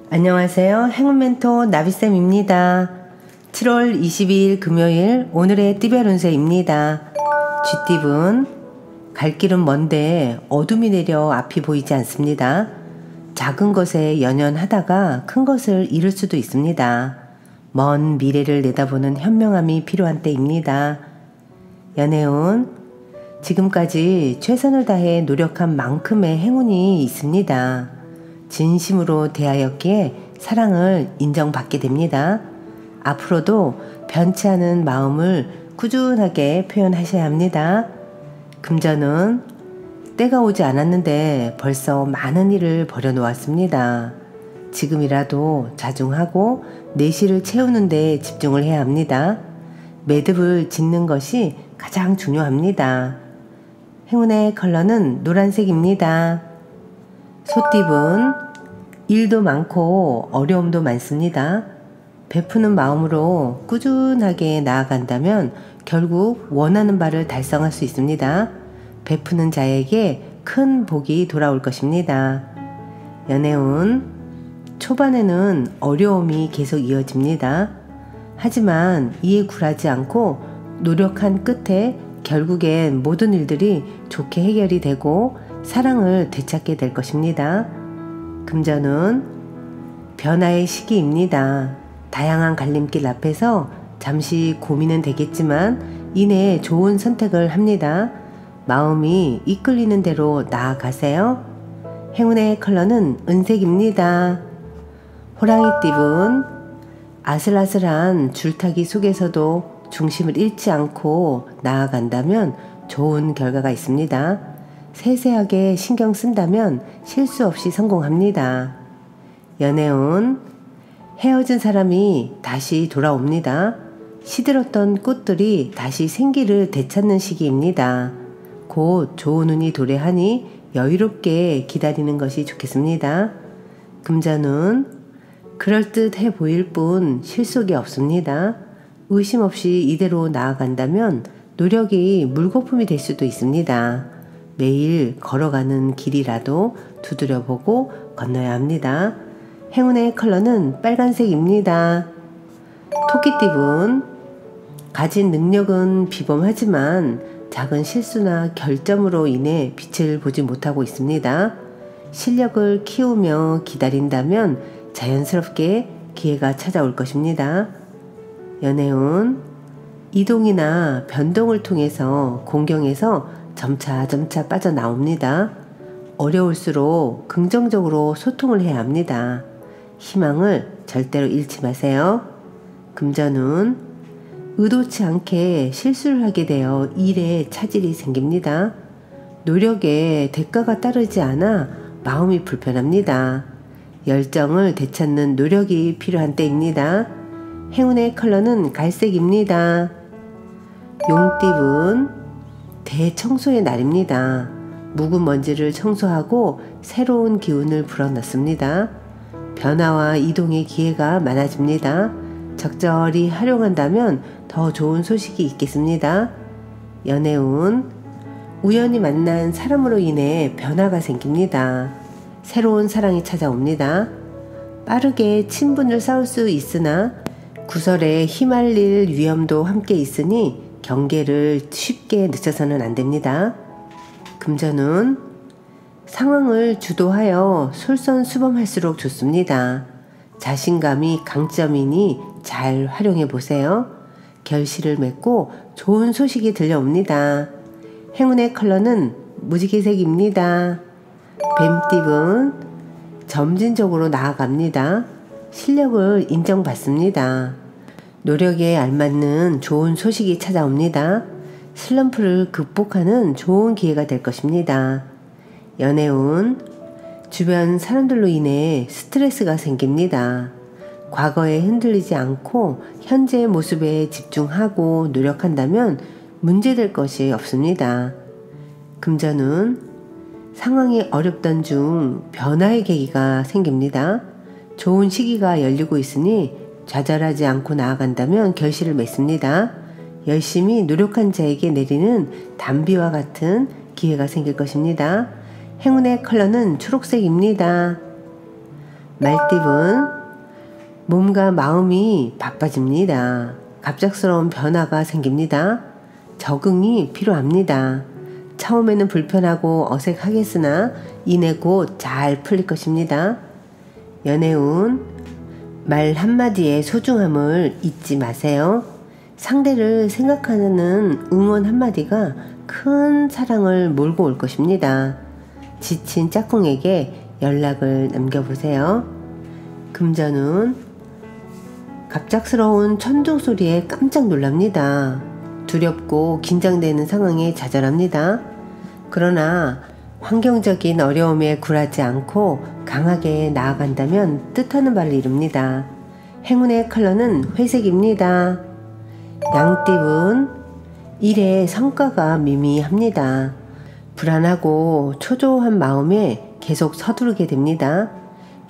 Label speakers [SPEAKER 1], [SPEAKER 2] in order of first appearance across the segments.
[SPEAKER 1] 안녕하세요. 행운 멘토 나비쌤입니다. 7월 22일 금요일 오늘의 띠별 운세입니다. 쥐띠분, 갈 길은 먼데 어둠이 내려 앞이 보이지 않습니다. 작은 것에 연연하다가 큰 것을 잃을 수도 있습니다. 먼 미래를 내다보는 현명함이 필요한 때입니다. 연애운, 지금까지 최선을 다해 노력한 만큼의 행운이 있습니다. 진심으로 대하였기에 사랑을 인정받게 됩니다. 앞으로도 변치 않은 마음을 꾸준하게 표현하셔야 합니다. 금전은 때가 오지 않았는데 벌써 많은 일을 벌여놓았습니다. 지금이라도 자중하고 내실을 채우는 데 집중을 해야 합니다. 매듭을 짓는 것이 가장 중요합니다. 행운의 컬러는 노란색입니다. 소띠분, 일도 많고 어려움도 많습니다. 베푸는 마음으로 꾸준하게 나아간다면 결국 원하는 바를 달성할 수 있습니다. 베푸는 자에게 큰 복이 돌아올 것입니다. 연애운, 초반에는 어려움이 계속 이어집니다. 하지만 이에 굴하지 않고 노력한 끝에 결국엔 모든 일들이 좋게 해결이 되고 사랑을 되찾게 될 것입니다. 금전은 변화의 시기입니다. 다양한 갈림길 앞에서 잠시 고민은 되겠지만 이내 좋은 선택을 합니다. 마음이 이끌리는 대로 나아가세요. 행운의 컬러는 은색입니다. 호랑이띠분, 아슬아슬한 줄타기 속에서도 중심을 잃지 않고 나아간다면 좋은 결과가 있습니다. 세세하게 신경 쓴다면 실수 없이 성공합니다. 연애운, 헤어진 사람이 다시 돌아옵니다. 시들었던 꽃들이 다시 생기를 되찾는 시기입니다. 곧 좋은 운이 도래하니 여유롭게 기다리는 것이 좋겠습니다. 금전운, 그럴듯해 보일 뿐 실속이 없습니다. 의심 없이 이대로 나아간다면 노력이 물거품이 될 수도 있습니다. 매일 걸어가는 길이라도 두드려보고 건너야 합니다. 행운의 컬러는 빨간색입니다. 토끼띠분, 가진 능력은 비범하지만 작은 실수나 결점으로 인해 빛을 보지 못하고 있습니다. 실력을 키우며 기다린다면 자연스럽게 기회가 찾아올 것입니다. 연애운, 이동이나 변동을 통해서 공경에서 점차 빠져나옵니다. 어려울수록 긍정적으로 소통을 해야 합니다. 희망을 절대로 잃지 마세요. 금전운, 의도치 않게 실수를 하게 되어 일에 차질이 생깁니다. 노력에 대가가 따르지 않아 마음이 불편합니다. 열정을 되찾는 노력이 필요한 때입니다. 행운의 컬러는 갈색입니다. 용띠분, 대청소의 날입니다. 묵은 먼지를 청소하고 새로운 기운을 불어넣습니다. 변화와 이동의 기회가 많아집니다. 적절히 활용한다면 더 좋은 소식이 있겠습니다. 연애운, 우연히 만난 사람으로 인해 변화가 생깁니다. 새로운 사랑이 찾아옵니다. 빠르게 친분을 쌓을 수 있으나 구설에 휘말릴 위험도 함께 있으니 경계를 쉽게 늦춰서는 안 됩니다. 금전운, 상황을 주도하여 솔선수범할수록 좋습니다. 자신감이 강점이니 잘 활용해 보세요. 결실을 맺고 좋은 소식이 들려옵니다. 행운의 컬러는 무지개색입니다. 뱀띠분, 점진적으로 나아갑니다. 실력을 인정받습니다. 노력에 알맞는 좋은 소식이 찾아옵니다. 슬럼프를 극복하는 좋은 기회가 될 것입니다. 연애운, 주변 사람들로 인해 스트레스가 생깁니다. 과거에 흔들리지 않고 현재의 모습에 집중하고 노력한다면 문제될 것이 없습니다. 금전운, 상황이 어렵던 중 변화의 계기가 생깁니다. 좋은 시기가 열리고 있으니 좌절하지 않고 나아간다면 결실을 맺습니다. 열심히 노력한 자에게 내리는 단비와 같은 기회가 생길 것입니다. 행운의 컬러는 초록색입니다. 말띠분 몸과 마음이 바빠집니다. 갑작스러운 변화가 생깁니다. 적응이 필요합니다. 처음에는 불편하고 어색하겠으나 이내 곧 잘 풀릴 것입니다. 연애운 말 한마디의 소중함을 잊지 마세요. 상대를 생각하는 응원 한마디가 큰 사랑을 몰고 올 것입니다. 지친 짝꿍에게 연락을 남겨보세요. 금전운 갑작스러운 천둥 소리에 깜짝 놀랍니다. 두렵고 긴장되는 상황에 좌절합니다. 그러나 환경적인 어려움에 굴하지 않고 강하게 나아간다면 뜻하는 바를 이룹니다. 행운의 컬러는 회색입니다. 양띠분 일의 성과가 미미합니다. 불안하고 초조한 마음에 계속 서두르게 됩니다.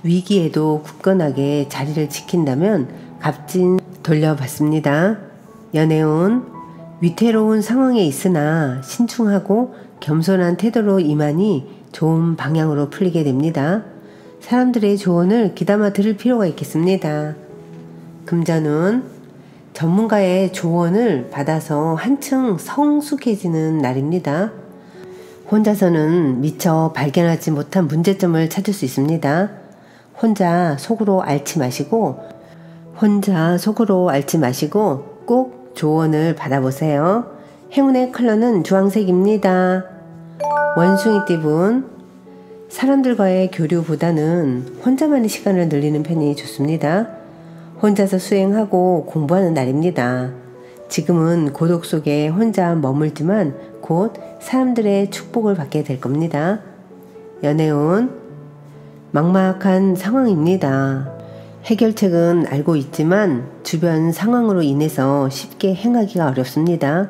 [SPEAKER 1] 위기에도 굳건하게 자리를 지킨다면 값진 돌려받습니다. 연애운 위태로운 상황에 있으나 신중하고 겸손한 태도로 임하니 좋은 방향으로 풀리게 됩니다. 사람들의 조언을 귀담아 들을 필요가 있겠습니다. 금전운 전문가의 조언을 받아서 한층 성숙해지는 날입니다. 혼자서는 미처 발견하지 못한 문제점을 찾을 수 있습니다. 혼자 속으로 앓지 마시고 꼭 조언을 받아보세요. 행운의 컬러는 주황색입니다. 원숭이띠분 사람들과의 교류보다는 혼자만의 시간을 늘리는 편이 좋습니다. 혼자서 수행하고 공부하는 날입니다. 지금은 고독 속에 혼자 머물지만 곧 사람들의 축복을 받게 될 겁니다. 연애운 막막한 상황입니다. 해결책은 알고 있지만 주변 상황으로 인해서 쉽게 행하기가 어렵습니다.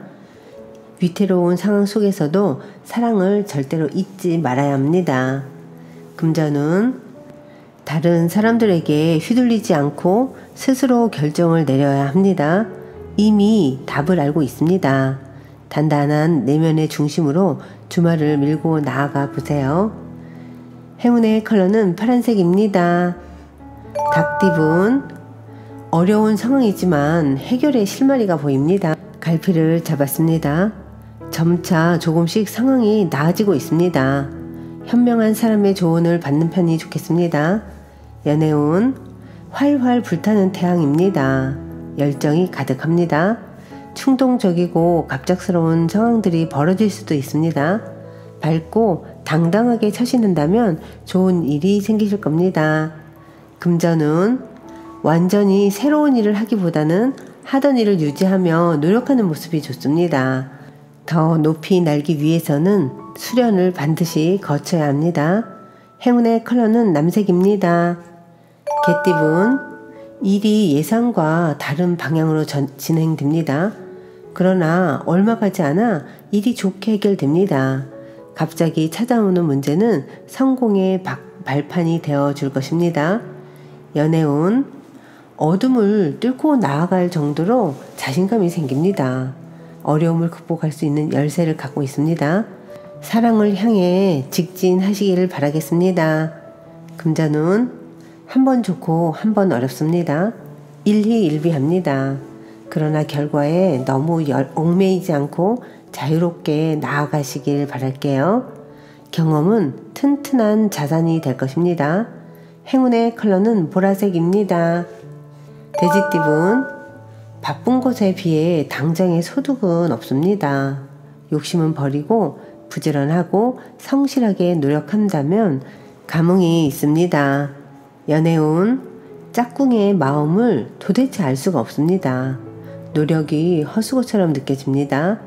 [SPEAKER 1] 위태로운 상황 속에서도 사랑을 절대로 잊지 말아야 합니다. 금전운 다른 사람들에게 휘둘리지 않고 스스로 결정을 내려야 합니다. 이미 답을 알고 있습니다. 단단한 내면의 중심으로 주말을 밀고 나아가 보세요. 행운의 컬러는 파란색입니다. 닭띠분 어려운 상황이지만 해결의 실마리가 보입니다. 갈피를 잡았습니다. 점차 조금씩 상황이 나아지고 있습니다. 현명한 사람의 조언을 받는 편이 좋겠습니다. 연애운 활활 불타는 태양입니다. 열정이 가득합니다. 충동적이고 갑작스러운 상황들이 벌어질 수도 있습니다. 밝고 당당하게 처신한다면 좋은 일이 생기실 겁니다. 금전운 완전히 새로운 일을 하기보다는 하던 일을 유지하며 노력하는 모습이 좋습니다. 더 높이 날기 위해서는 수련을 반드시 거쳐야 합니다. 행운의 컬러는 남색입니다. 개띠분 일이 예상과 다른 방향으로 진행됩니다. 그러나 얼마 가지 않아 일이 좋게 해결됩니다. 갑자기 찾아오는 문제는 성공의 발판이 되어 줄 것입니다. 연애운 어둠을 뚫고 나아갈 정도로 자신감이 생깁니다. 어려움을 극복할 수 있는 열쇠를 갖고 있습니다. 사랑을 향해 직진하시기를 바라겠습니다. 금전운 한 번 좋고 한 번 어렵습니다. 일희일비합니다. 그러나 결과에 너무 얽매이지 않고 자유롭게 나아가시길 바랄게요. 경험은 튼튼한 자산이 될 것입니다. 행운의 컬러는 보라색입니다. 돼지띠분 바쁜 것에 비해 당장의 소득은 없습니다. 욕심은 버리고 부지런하고 성실하게 노력한다면 감흥이 있습니다. 연애운 짝꿍의 마음을 도대체 알 수가 없습니다. 노력이 헛수고처럼 느껴집니다.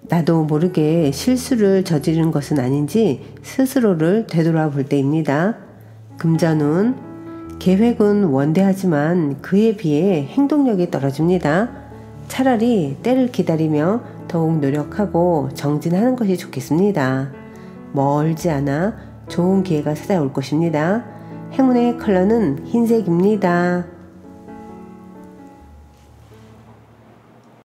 [SPEAKER 1] 나도 모르게 실수를 저지른 것은 아닌지 스스로를 되돌아볼 때입니다. 금전운 계획은 원대하지만 그에 비해 행동력이 떨어집니다. 차라리 때를 기다리며 더욱 노력하고 정진하는 것이 좋겠습니다. 멀지 않아 좋은 기회가 찾아올 것입니다. 행운의 컬러는 흰색입니다.